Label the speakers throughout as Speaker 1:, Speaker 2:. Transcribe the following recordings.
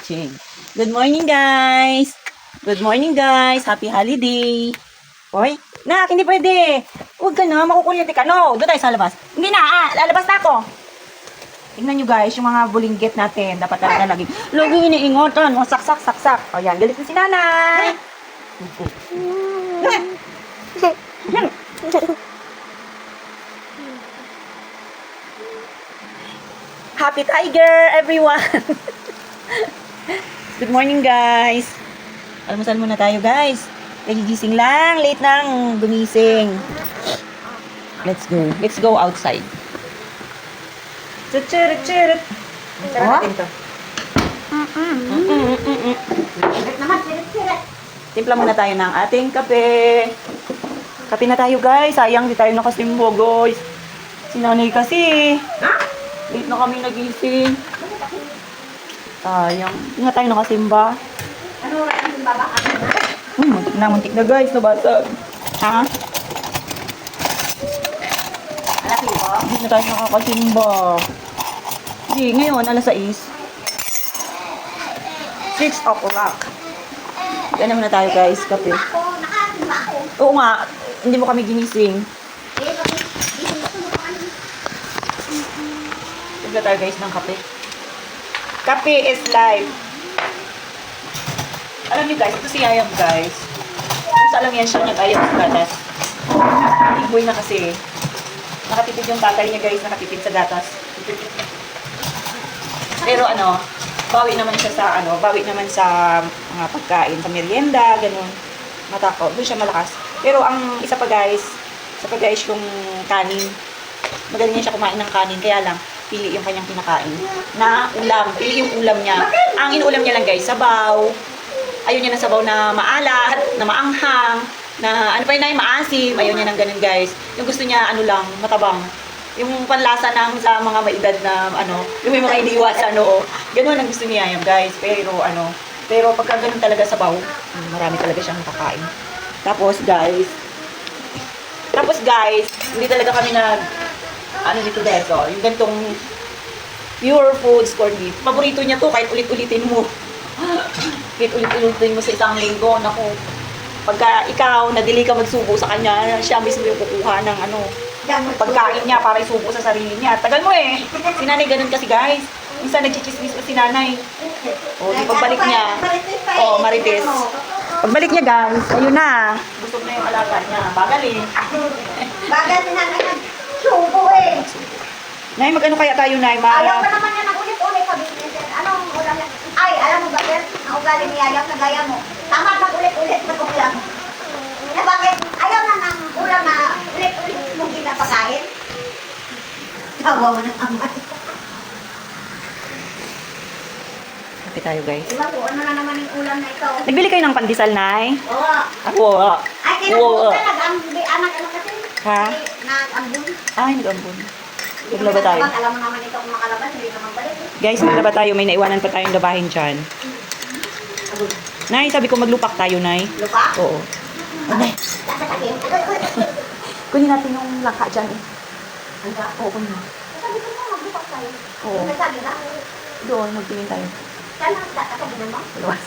Speaker 1: Ching. Good morning, guys. Good morning, guys. Happy holiday. Hoy, nak, hindi pwede. Huwag ka na, makukuryente ka. No, doon tayo sa labas. Hindi na, lalabas na ako. Tingnan nyo, guys, yung mga bulinggit natin. Dapat talaga lagi iniingotan. Mga saksak. O yan, galit na si nanay. Happy Tiger, everyone. Good morning, guys. Almusal muna tayo, guys. Nagigising lang. Late nang gumising. Let's go outside. Chirut. Tara natin to. Timpla muna tayo ng ating kape. Kape na tayo, guys. Sayang, di tayo nakasimbo, guys. Si nanay kasi. Late na kami nagising. Sayang. Hindi nga tayo nakasimba.
Speaker 2: Ano oras ang simba ba?
Speaker 1: Muntik na, guys. Nabasag. Ha?
Speaker 2: Alas 5?
Speaker 1: Hindi na tayo nakakasimba. Hindi, ngayon, alas 6. 6 o'clock. Kaya naman na tayo, guys. Kape.
Speaker 2: Ako, nakasimba ako.
Speaker 1: Oo nga. Hindi mo kami ginising.
Speaker 2: Eh, bakit? Isusunod ko ano?
Speaker 1: Tignan tayo, guys, ng kape. Kape is life. Alam niyo, guys, ito si Yayam, guys. Kung lang yan siya nag-ayaw sa gatas. Iboy na kasi. Nakatipid yung tatay niya, guys. Nakatipid sa gatas. Pero ano, bawi naman sa mga pagkain, sa merienda, ganun. Matako. Doon siya malakas. Pero ang isa pa, guys, yung kanin. Magaling niya siya kumain ng kanin. Kaya lang, pili yung kanyang kinakain na ulam. Pili yung ulam niya. Ang inuulam niya lang, guys, sabaw. Ayaw niya ng sabaw na maalat, na maanghang, na ano pa yun na yung maasim. Ayaw niya ng ganun, guys. Yung gusto niya, ano lang, matabang. Yung panlasa ng sa mga maedad na, yung may mga iniwas, ganun ang gusto niya yan, guys. Pero pagka ganun talaga sabaw, marami talaga siyang kakain. Tapos, guys, hindi talaga kami dito deso. Yung gantong pure foods corned beef. Paborito niya to kahit ulit-ulitin mo. Kahit ulit-ulitin mo sa isang linggo. Naku, pagka ikaw, nadili ka magsubo sa kanya, siya mismo yung kukuha ng pagkain niya para isubo sa sarili niya. Tagal mo eh. Si nanay ganun kasi, guys. Minsan nagchichismis pa si nanay. O, di pagbalik niya. O, marites. Pagbalik niya, guys, ayun na. Gusto na yung alaga niya. Bagal eh.
Speaker 2: Bagal din namin nagsubo eh.
Speaker 1: Nay, mag-ano kaya tayo, Nay?
Speaker 2: Ayaw pa naman yan nag-ulit-ulit sa business. Anong ulam yan? Ay, alam mo ba, sir? Ang ugali ni Ayaw na gaya mo. Tama mag-ulit-ulit na ulam. Na bakit? Ayaw na ng ulam na ulit-ulit mong pinapakain. Tawa mo ng amay.
Speaker 1: Kape tayo, guys.
Speaker 2: Diba po, ano na naman yung ulam na ito?
Speaker 1: Nagbili kayo ng pandesal, Nay?
Speaker 2: Oo.
Speaker 1: Ako,
Speaker 2: Ay, kinabuta, nag-anak ano kasi?
Speaker 1: Ha?
Speaker 2: Nag-ambun.
Speaker 1: Ay, nag-ambon. Maglaba tayo.
Speaker 2: Alam mo naman ito kung makalabas, hindi naman balik.
Speaker 1: Guys, maglaba tayo. May naiwanan pa tayong labahin dyan. Nay, sabi ko maglupak tayo, Nay.
Speaker 2: Lupa?
Speaker 1: Oo. Nay, kunin natin yung langka dyan eh.
Speaker 2: Hangga?
Speaker 1: Oo, kunin mo.
Speaker 2: Sabi ko mo, maglupak tayo.
Speaker 1: Oo.
Speaker 2: Sabi na?
Speaker 1: Doon, magtingin tayo.
Speaker 2: Saan ang sabi mo?
Speaker 1: Luwas.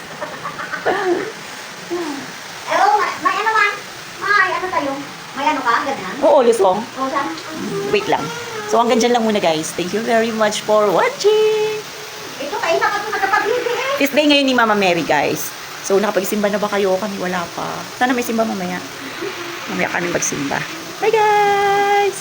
Speaker 2: Eh, oo, may ano man. May ano tayo? May ano ka? Ganyan?
Speaker 1: Oo, lusong.
Speaker 2: Oo, saan?
Speaker 1: Wait lang. So, hanggang dyan lang muna, guys. Thank you very much for watching.
Speaker 2: Ito, kayo na ka ito nagkapaglibi eh.
Speaker 1: This day ngayon ni Mama Mary, guys. So, nakapagsimba na ba kayo? Kami wala pa. Sana may simba mamaya. Mamaya kami magsimba. Bye, guys!